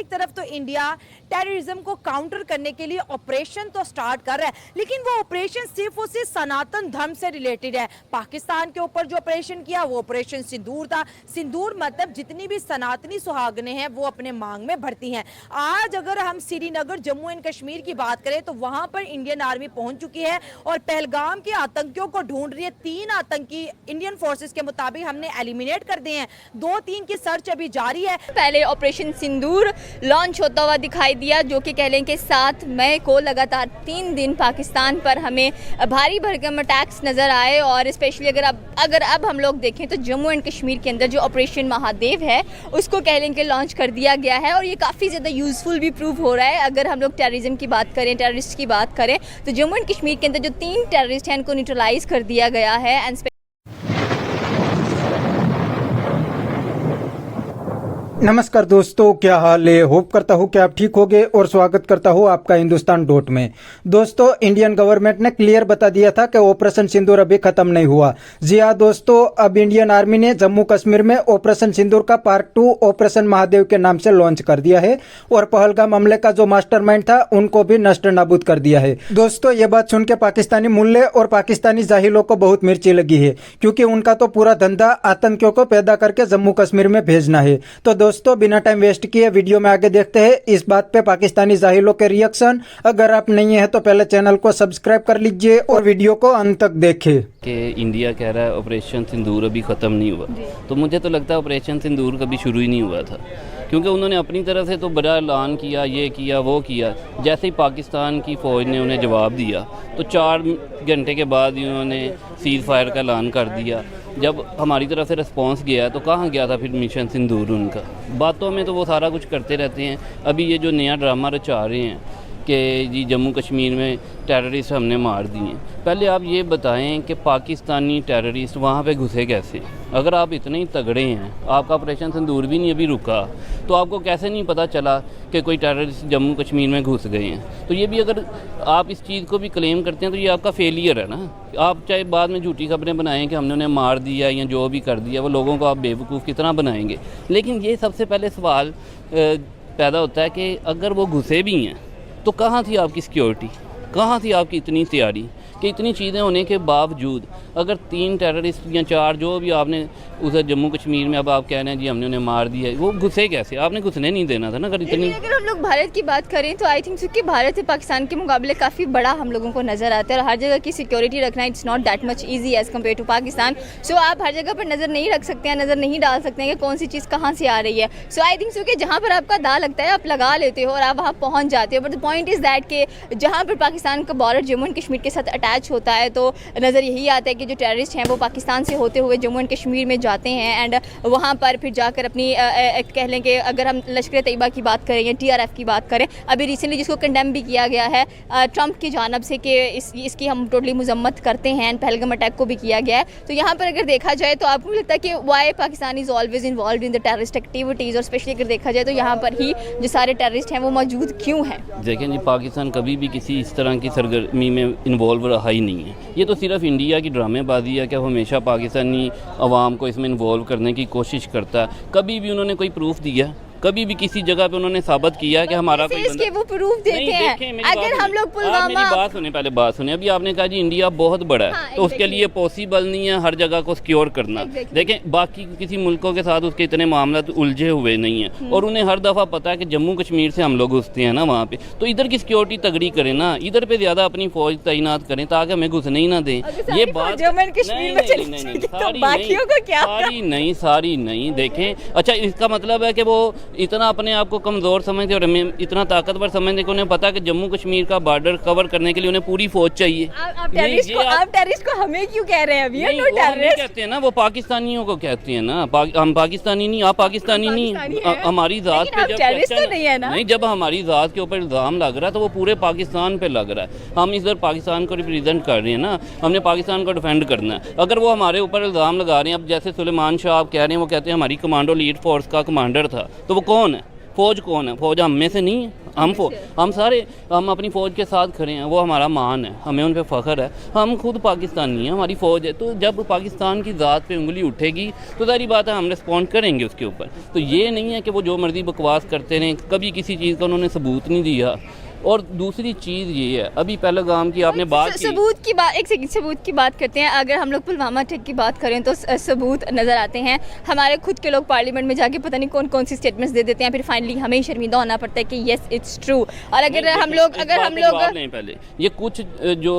एक तरफ तो इंडिया टेररिज्म को काउंटर करने के लिए ऑपरेशन तो स्टार्ट कर रहा है, लेकिन वो ऑपरेशन सिर्फ और सिर्फ सनातन धर्म से रिलेटेड है। पाकिस्तान के ऊपर जो ऑपरेशन किया वो ऑपरेशन सिंदूर था। सिंदूर मतलब जितनी भी सनातनी सुहागनें हैं वो अपने मांग में भरती हैं। आज अगर हम श्रीनगर जम्मू एंड कश्मीर की बात करें तो वहां पर इंडियन आर्मी पहुंच चुकी है और पहलगाम के आतंकियों को ढूंढ रही है। 3 आतंकी इंडियन फोर्सेस के मुताबिक हमने एलिमिनेट कर दिए हैं, 2-3 की सर्च अभी जारी है। पहले ऑपरेशन सिंदूर लॉन्च होता हुआ दिखाई दिया, जो कि कह लें कि 7 मई को लगातार 3 दिन पाकिस्तान पर हमें भारी भरकम अटैक्स नज़र आए। और स्पेशली अगर अब हम लोग देखें तो जम्मू एंड कश्मीर के अंदर जो ऑपरेशन महादेव है उसको कह लें कि लॉन्च कर दिया गया है और ये काफ़ी ज़्यादा यूज़फुल भी प्रूव हो रहा है। अगर हम लोग टेररिज्म की बात करें, टेररिस्ट की बात करें, तो जम्मू एंड कश्मीर के अंदर जो 3 टेररिस्ट हैं उनको न्यूट्रलाइज कर दिया गया है। एंड नमस्कार दोस्तों, क्या हाल है। होप करता हूँ कि आप ठीक होंगे और स्वागत करता हूँ आपका हिंदुस्तान डॉट में। दोस्तों, इंडियन गवर्नमेंट ने क्लियर बता दिया था कि ऑपरेशन सिंदूर अभी खत्म नहीं हुआ। जी हाँ दोस्तों, अब इंडियन आर्मी ने जम्मू कश्मीर में ऑपरेशन सिंदूर का पार्ट 2 ऑपरेशन महादेव के नाम से लॉन्च कर दिया है और पहलगाम हमले का जो मास्टरमाइंड था उनको भी नष्ट नाबूद कर दिया है। दोस्तों, ये बात सुन के पाकिस्तानी मुल्ले और पाकिस्तानी जाहिलों को बहुत मिर्ची लगी है, क्योंकि उनका तो पूरा धंधा आतंकियों को पैदा करके जम्मू कश्मीर में भेजना है। तो दोस्तों, बिना टाइम वेस्ट किए वीडियो में आगे देखते हैं इस बात पे पाकिस्तानी जाहिलों के रिएक्शन। अगर आप नहीं है तो पहले चैनल को सब्सक्राइब कर लीजिए और वीडियो को अंत तक देखें। कि इंडिया कह रहा है ऑपरेशन सिंदूर अभी ख़त्म नहीं हुआ, तो मुझे तो लगता है ऑपरेशन सिंदूर कभी शुरू ही नहीं हुआ था, क्योंकि उन्होंने अपनी तरफ से तो बड़ा ऐलान किया, ये किया वो किया। जैसे ही पाकिस्तान की फ़ौज ने उन्हें जवाब दिया तो 4 घंटे के बाद ही उन्होंने सीज़ फायर का ऐलान कर दिया। जब हमारी तरफ से रिस्पांस गया तो कहाँ गया था फिर मिशन सिंदूर उनका। बातों में तो वो सारा कुछ करते रहते हैं। अभी ये जो नया ड्रामा रचा रहे हैं कि जी जम्मू कश्मीर में टेररिस्ट हमने मार दिए, पहले आप ये बताएं कि पाकिस्तानी टेररिस्ट वहाँ पे घुसे कैसे। अगर आप इतने ही तगड़े हैं, आपका ऑपरेशन सिंदूर भी नहीं अभी रुका, तो आपको कैसे नहीं पता चला कि कोई टेररिस्ट जम्मू कश्मीर में घुस गए हैं। तो ये भी अगर आप इस चीज़ को भी क्लेम करते हैं तो ये आपका फेलियर है ना। आप चाहे बाद में झूठी खबरें बनाएं कि हमने उन्हें मार दिया या जो भी कर दिया, वो लोगों को आप बेवकूफ़ कितना बनाएंगे। लेकिन ये सबसे पहले सवाल पैदा होता है कि अगर वो घुसे भी हैं तो कहाँ थी आपकी सिक्योरिटी, कहाँ थी आपकी इतनी तैयारी कि इतनी चीज़ें होने के बावजूद अगर 3 टेररिस्ट या 4 जो भी आपने उधर जम्मू कश्मीर में, अब आप कह रहे हैं जी हमने उन्हें मार दिया, वो घुसे कैसे? आपने घुसने नहीं देना था ना। अगर इतनी, अगर हम लोग भारत की बात करें तो आई थिंक क्योंकि भारत है पाकिस्तान के मुकाबले काफ़ी बड़ा हम लोगों को नज़र आता है और हर जगह की सिक्योरिटी रखना it's not that much easy as compare to Pakistan. So आप हर जगह पर नज़र नहीं रख सकते हैं, नज़र नहीं डाल सकते हैं कि कौन सी चीज़ कहाँ से आ रही है। सो आई थिंक कि जहाँ पर आपका दाव लगता है आप लगा लेते हो और आप वहाँ पहुँच जाते हो। But the point is that कि जहाँ पर पाकिस्तान का बॉर्डर जम्मू एंड कश्मीर के साथ अटैच होता है तो नज़र यही आता है कि जो टेररिस्ट हैं वो पाकिस्तान से होते हुए जम्मू एंड कश्मीर में जाते हैं एंड वहाँ पर फिर जाकर अपनी कह लें कि अगर हम लश्कर तैयबा की बात करें या TRF की बात करें, अभी रिसेंटली जिसको कंडेम भी किया गया है ट्रंप की जानब से कि इसकी हम टोटली मजम्मत करते हैं एंड पहलगाम अटैक को भी किया गया है। तो यहाँ पर अगर देखा जाए तो आपको लगता है कि why Pakistan is always involve in the terrorist activities, और स्पेशली अगर देखा जाए तो यहाँ पर ही जो सारे टेररिस्ट हैं वो मौजूद क्यों हैं? देखें जी, पाकिस्तान कभी भी किसी इस तरह की सरगर्मी में इन्वॉल्व रहा ही नहीं है। ये तो सिर्फ इंडिया की ड्रामेबाजी है कि हमेशा पाकिस्तानी अवाम को इसमें इन्वॉल्व करने की कोशिश करता है। कभी भी उन्होंने कोई प्रूफ दिया? कभी भी किसी जगह पे उन्होंने साबित किया कि हमारा कोई बंदा, वो प्रूफ देते हैं। अगर हम लोग पुलवामा, मेरी बात सुने, पहले बात सुने। अभी आपने कहा जी इंडिया बहुत बड़ा है, तो उसके लिए पॉसिबल नहीं है हर जगह को सिक्योर करना। देखें, बाकी किसी मुल्कों के साथ उसके इतने मामला उलझे हुए नहीं हैं और उन्हें हर दफ़ा पता है कि जम्मू कश्मीर से हम लोग घुसते हैं ना वहाँ पे, तो इधर की सिक्योरिटी तगड़ी करें ना, इधर पे ज़्यादा अपनी फौज तैनात करें ताकि हमें घुसने ही ना दें। ये बात सारी नहीं। देखें, अच्छा इसका मतलब है कि वो इतना अपने आप को कमज़ोर समझते और हमें इतना ताकतवर समझते कि उन्हें पता कि जम्मू कश्मीर का बॉर्डर कवर करने के लिए उन्हें पूरी फौज चाहिए। आप टेररिस्ट को हमें क्यों कह रहे हैं अभी? नहीं, वो नहीं कहते हैं ना, वो पाकिस्तानियों को कहते हैं ना। हम पाकिस्तानी नहीं, आप पाकिस्तानी नहीं। हमारी ज़ात पे नहीं, जब हमारी ज़ात के ऊपर इल्ज़ाम लग रहा है तो वो पूरे पाकिस्तान पे लग रहा है। हम इधर पाकिस्तान को रिप्रेजेंट कर रहे हैं ना, हमने पाकिस्तान को डिफेंड करना है। अगर वो हमारे ऊपर इल्ज़ाम लगा रहे हैं, अब जैसे सुलेमान शाह आप कह रहे हैं, वो कहते हैं हमारी कमांडो लीड फोर्स का कमांडर था, तो वो कौन है? फ़ौज कौन है? फ़ौज हम में से नहीं है। हम अपनी फ़ौज के साथ खड़े हैं, वो हमारा मान है, हमें उन पे फ़ख्र है। हम खुद पाकिस्तानी हैं, हमारी फ़ौज है। तो जब पाकिस्तान की ज़ात पे उंगली उठेगी तो सारी बात है, हम रिस्पॉन्ड करेंगे उसके ऊपर। तो ये नहीं है कि वो जो मर्ज़ी बकवास करते रहें, कभी किसी चीज़ का उन्होंने सबूत नहीं दिया। और दूसरी चीज़ ये है, अभी पहलगाम की आपने बात की, सबूत की बात, एक सेकंड, सबूत की बात करते हैं। अगर हम लोग पुलवामा अटैक की बात करें तो सबूत नज़र आते हैं। हमारे खुद के लोग पार्लियामेंट में जाके पता नहीं कौन कौन सी स्टेटमेंट्स दे देते हैं, फिर फाइनली हमें ही शर्मिंदा होना पड़ता है कि येस इट्स ट्रू। और अगर हम लोग नहीं, पहले ये कुछ जो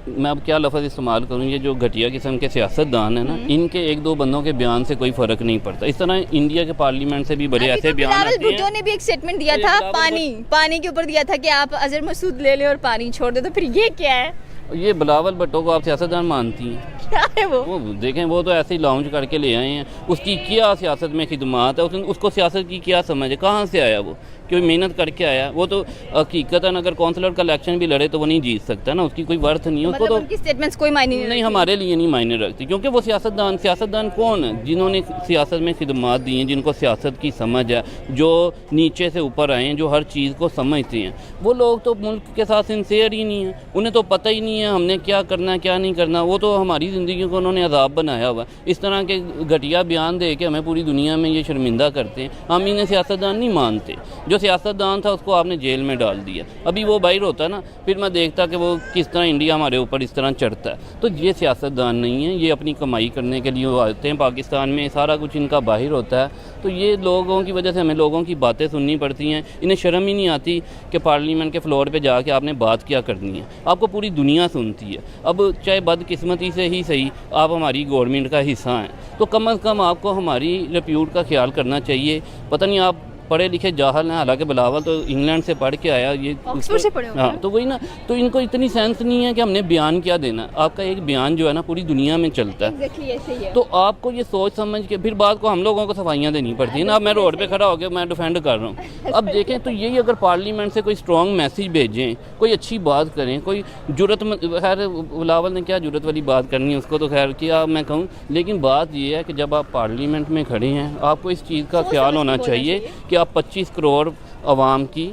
मैं अब क्या लफ्ज़ इस्तेमाल करूँ, ये जो घटिया किस्म के सियासतदान है ना, इनके एक दो बंदों के बयान से कोई फ़र्क नहीं पड़ता। इस तरह इंडिया के पार्लियामेंट से भी बड़े ऐसे बयान आते हैं। भुट्टो ने भी एक स्टेटमेंट दिया था, पानी के ऊपर दिया था कि आप अजहर मसूद ले ले और पानी छोड़ दे। तो फिर ये क्या है? ये बिलावल भुट्टो को आप सियासतदान मानती हैं? क्या है वो देखें, वो तो ऐसे ही लॉन्च करके ले आए हैं। उसकी क्या सियासत में खिदमात है, उसको सियासत की क्या समझ है, कहाँ से आया वो, कोई मेहनत करके आया? वो तो हकीकतन अगर कौंसलर का इलेक्शन भी लड़े तो वो नहीं जीत सकता ना, उसकी कोई वर्थ नहीं है। उसको तो उनकी स्टेटमेंट्स कोई मायने नहीं, हमारे लिए नहीं मायने रखती, क्योंकि वो सियासतदान कौन है? जिन्होंने सियासत में खिदमात दी हैं, जिनको सियासत की समझ है, जो नीचे से ऊपर आए हैं, जो हर चीज़ को समझते हैं। वो लोग तो मुल्क के साथ सिंसियर ही नहीं है, उन्हें तो पता ही नहीं है हमने क्या करना है क्या नहीं करना। वो तो हमारी ज़िंदगी को उन्होंने अज़ाब बनाया हुआ। इस तरह के घटिया बयान दे के हमें पूरी दुनिया में ये शर्मिंदा करते हैं। हम इन्हें सियासतदान नहीं मानते। जो सियासतदान था उसको आपने जेल में डाल दिया। अभी वो बाहर होता ना, फिर मैं देखता कि वो किस तरह इंडिया हमारे ऊपर इस तरह चढ़ता है। तो ये सियासतदान नहीं है, ये अपनी कमाई करने के लिए वो आते हैं पाकिस्तान में, सारा कुछ इनका बाहर होता है। तो ये लोगों की वजह से हमें लोगों की बातें सुननी पड़ती हैं। इन्हें शर्म ही नहीं आती कि पार्लियामेंट के फ्लोर पे जाके आपने बात क्या करनी है। आपको पूरी दुनिया सुनती है। अब चाहे बदकिस्मती से ही सही, आप हमारी गवर्नमेंट का हिस्सा हैं, तो कम अज़ कम आपको हमारी रेप्यूट का ख्याल करना चाहिए। पता नहीं आप पढ़े लिखे जाहल हैं, हालांकि बिलावल तो इंग्लैंड से पढ़ के आया, ये ऑक्सफोर्ड से पढ़े होंगे। हाँ, तो वही ना, तो इनको इतनी सेंस नहीं है कि हमने बयान क्या देना है। आपका एक बयान जो है ना पूरी दुनिया में चलता है। Exactly ऐसे ही है। तो आपको ये सोच समझ के फिर बात को हम लोगों को सफाइयाँ देनी पड़ती है ना। अब मैं रोड पे खड़ा होकर मैं डिफेंड कर रहा हूँ। अब देखें, तो यही अगर पार्लियामेंट से कोई स्ट्रॉन्ग मैसेज भेजें, कोई अच्छी बात करें, कोई जुरत, खैर बिलावल ने क्या जुरत वाली बात करनी है, उसको तो खैर क्या मैं कहूँ। लेकिन बात ये है कि जब आप पार्लियामेंट में खड़े हैं, आपको इस चीज़ का ख्याल होना चाहिए कि आप 25 करोड़ आवाम की,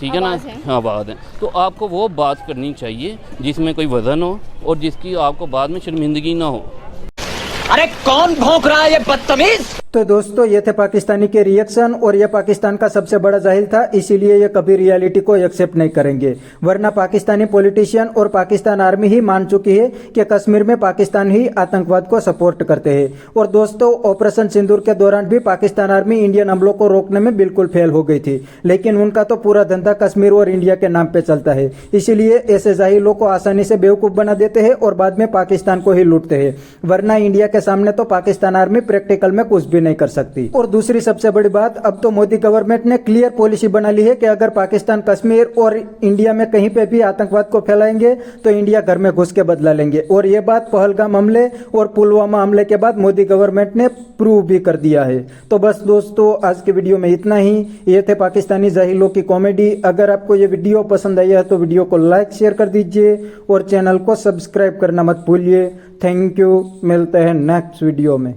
ठीक है ना, आवाज़ है। तो आपको वो बात करनी चाहिए जिसमें कोई वज़न हो और जिसकी आपको बाद में शर्मिंदगी ना हो। अरे कौन भौंक रहा है ये बदतमीज? तो दोस्तों, ये थे पाकिस्तानी के रिएक्शन, और ये पाकिस्तान का सबसे बड़ा जाहिल था, इसीलिए ये कभी रियलिटी को एक्सेप्ट नहीं करेंगे। वरना पाकिस्तानी पॉलिटिशियन और पाकिस्तान आर्मी ही मान चुकी है कि कश्मीर में पाकिस्तान ही आतंकवाद को सपोर्ट करते हैं। और दोस्तों, ऑपरेशन सिंदूर के दौरान भी पाकिस्तान आर्मी इंडियन हमलों को रोकने में बिल्कुल फेल हो गई थी, लेकिन उनका तो पूरा धंधा कश्मीर और इंडिया के नाम पे चलता है। इसीलिए ऐसे जाहिलों को आसानी से बेवकूफ बना देते हैं और बाद में पाकिस्तान को ही लूटते हैं। वरना इंडिया के सामने तो पाकिस्तान आर्मी प्रैक्टिकल में कुछ भी नहीं कर सकती। और दूसरी सबसे बड़ी बात, अब तो मोदी गवर्नमेंट ने क्लियर पॉलिसी बना ली है कि अगर पाकिस्तान कश्मीर और इंडिया में कहीं पे भी आतंकवाद को फैलाएंगे तो इंडिया घर में घुस के बदला लेंगे। और ये बात पहलगाम हमले और पुलवामा हमले के बाद मोदी गवर्नमेंट ने प्रूव भी कर दिया है। तो बस दोस्तों, आज के वीडियो में इतना ही। ये थे पाकिस्तानी जाहिलों की कॉमेडी। अगर आपको ये वीडियो पसंद आई है तो वीडियो को लाइक शेयर कर दीजिए और चैनल को सब्सक्राइब करना मत भूलिए। थैंक यू, मिलते हैं नेक्स्ट वीडियो में।